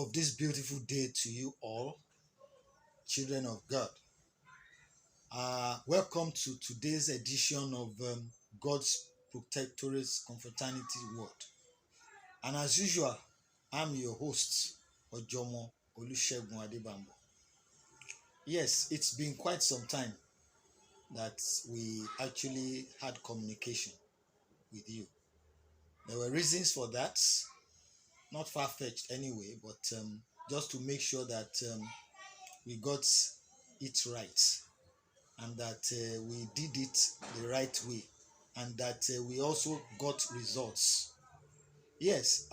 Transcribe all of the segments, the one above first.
of this beautiful day to you all, children of God. Welcome to today's edition of God's Protectorates Confraternity Word. And as usual, I'm your host, Ojomo Olusegun Adebambo. Yes, it's been quite some time that we actually had communication with you. There were reasons for that, not far-fetched anyway, but just to make sure that we got it right, and that we did it the right way, and that we also got results. Yes,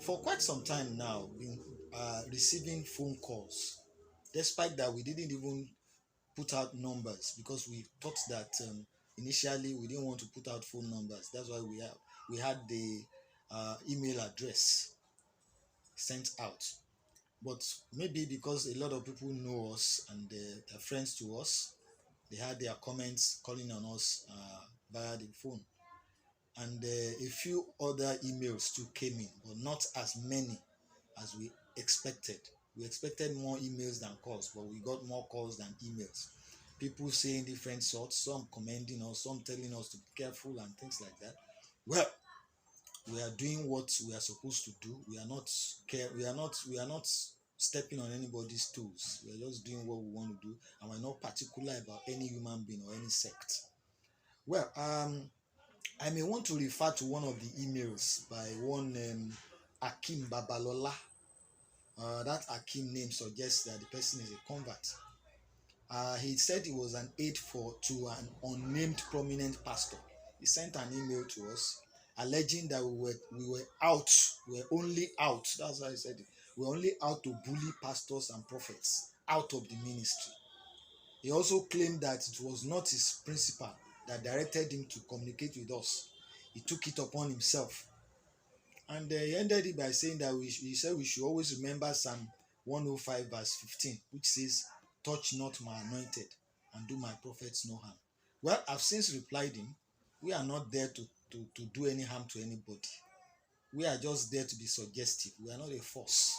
for quite some time now, been receiving phone calls, despite that we didn't even put out numbers because we thought that initially we didn't want to put out phone numbers. That's why we had the email address sent out. But maybe because a lot of people know us and they're friends to us, they had their comments calling on us via the phone. And a few other emails too came in, but not as many as we expected. We expected more emails than calls, but we got more calls than emails. People saying different sorts, some commending us, some telling us to be careful and things like that. Well, we are doing what we are supposed to do. We are not stepping on anybody's toes. We are just doing what we want to do, and we're not particular about any human being or any sect. Well, I may want to refer to one of the emails by one Akim Babalola. That Akim name suggests that the person is a convert. He said he was an aide to an unnamed prominent pastor. He sent an email to us alleging that we were out, we were only out. That's why he said it. We were only out to bully pastors and prophets out of the ministry. He also claimed that it was not his principal that directed him to communicate with us. He took it upon himself. And he ended it by saying that he said we should always remember Psalm 105 verse 15, which says, "Touch not my anointed and do my prophets no harm." Well, I've since replied him, we are not there to do any harm to anybody. We are just there to be suggestive. We are not a force.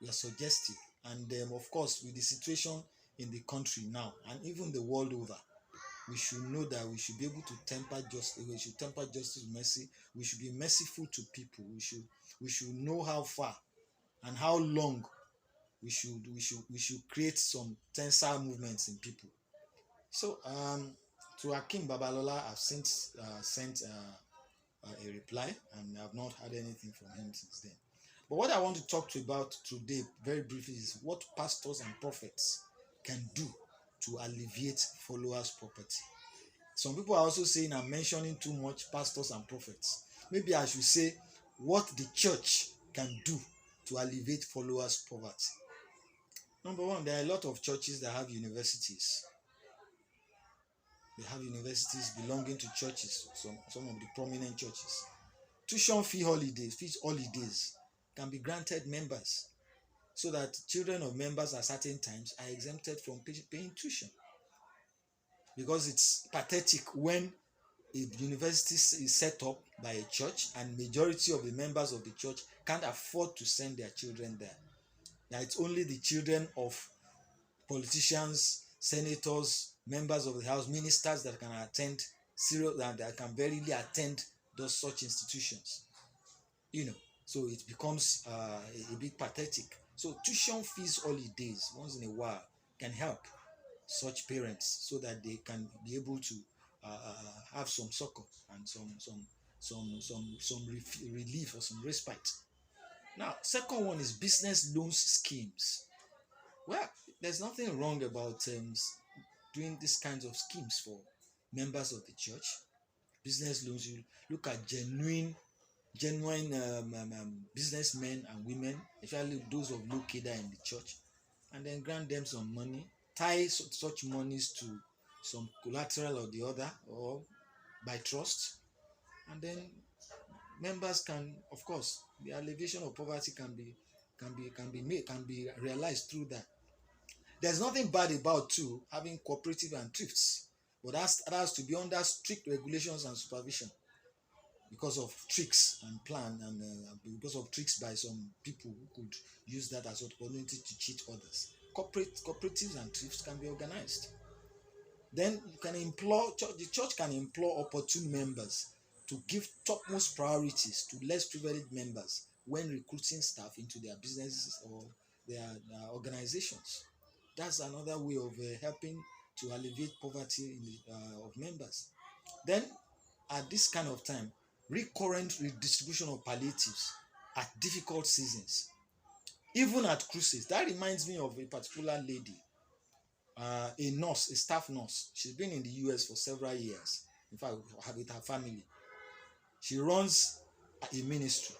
We are suggestive. And of course, with the situation in the country now, and even the world over, we should know that we should be able to temper justice. We should temper justice with mercy. We should be merciful to people. We should know how far and how long we should create some tensile movements in people. So to Akim Babalola, I've since sent a reply, and I've not had anything from him since then. But what I want to talk to you about today, very briefly, is what pastors and prophets can do to alleviate followers' property. Some people are also saying I'm mentioning too much pastors and prophets. Maybe I should say what the church can do to alleviate followers' poverty. Number one, there are a lot of churches that have universities. They have universities belonging to churches, some of the prominent churches. Tuition fee holidays can be granted members so that children of members at certain times are exempted from paying tuition. Because it's pathetic when a university is set up by a church and majority of the members of the church can't afford to send their children there. Now it's only the children of politicians, senators, members of the house, ministers that can attend that can verily attend those such institutions. So it becomes a bit pathetic. So tuition fees holidays once in a while can help such parents so that they can be able to have some succor and some relief or some respite. Now, second one is business loans schemes. Well, there's nothing wrong about doing these kinds of schemes for members of the church. Business loans, you look at genuine businessmen and women, especially those of low cadre in the church, and then grant them some money, tie such monies to some collateral or the other, or by trust, and then members can, of course, the alleviation of poverty can be realized through that. There's nothing bad about too having cooperative and thrifts, but that has to be under strict regulations and supervision. because of tricks and plan, and because of tricks by some people who could use that as an opportunity to cheat others. Cooperatives and thrift can be organized. Then you can employ the church can employ opportune members to give topmost priorities to less privileged members when recruiting staff into their businesses or their organizations. That's another way of helping to alleviate poverty of members. Then, at this kind of time, recurrent redistribution of palliatives at difficult seasons, even at crusades. That reminds me of a particular lady, a nurse, a staff nurse. She's been in the US for several years. In fact, with her family, she runs a ministry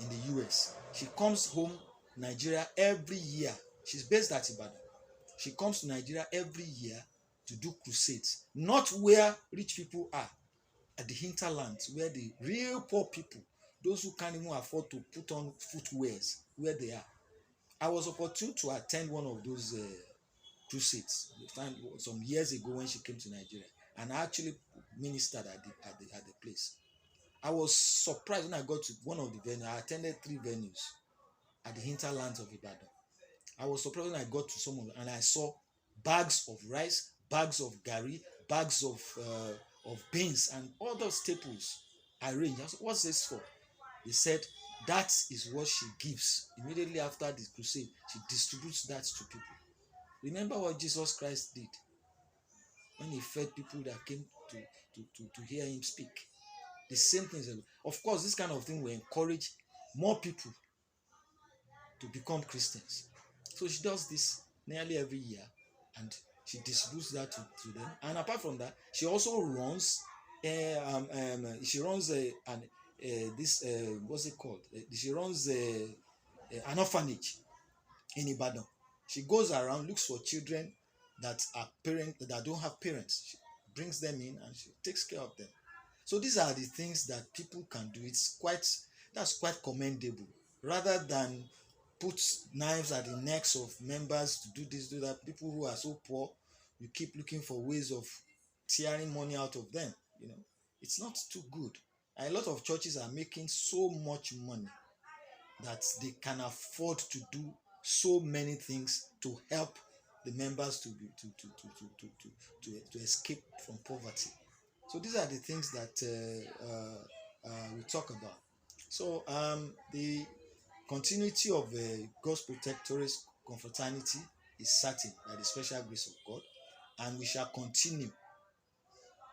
in the US. She comes home Nigeria every year. She's based at Ibadan. She comes to Nigeria every year to do crusades, not where rich people are, at the hinterlands, where the real poor people, those who can't even afford to put on footwears, where they are. I was opportune to attend one of those crusades some years ago when she came to Nigeria, and I actually ministered at the place. I was surprised when I got to one of the venues. I attended 3 venues at the hinterlands of Ibadan. I was surprised when I got to some of them and I saw bags of rice, bags of gari, bags of beans, and other staples arranged. I said, "What's this for?" They said that is what she gives immediately after the crusade. She distributes that to people. Remember what Jesus Christ did when he fed people that came to hear him speak. The same thing. Of course, this kind of thing will encourage more people to become Christians. So she does this nearly every year, and she distributes that to them. And apart from that, she also runs what's it called? She runs an orphanage in Ibadan. She goes around, looks for children that don't have parents. She brings them in and she takes care of them. So these are the things that people can do. That's quite commendable. Rather than put knives at the necks of members to do this, do that. People who are so poor, you keep looking for ways of tearing money out of them. It's not too good. A lot of churches are making so much money that they can afford to do so many things to help the members to escape from poverty. So these are the things that we talk about. So the continuity of God's Protectorates Confraternity is certain by the special grace of God, and we shall continue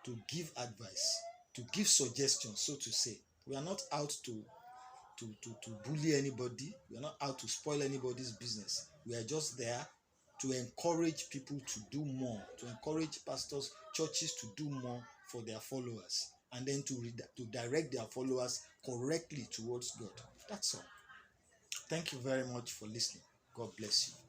to give advice, to give suggestions, so to say. We are not out to bully anybody. We are not out to spoil anybody's business. We are just there to encourage people to do more, to encourage pastors, churches to do more for their followers, and then to direct their followers correctly towards God. That's all. Thank you very much for listening. God bless you.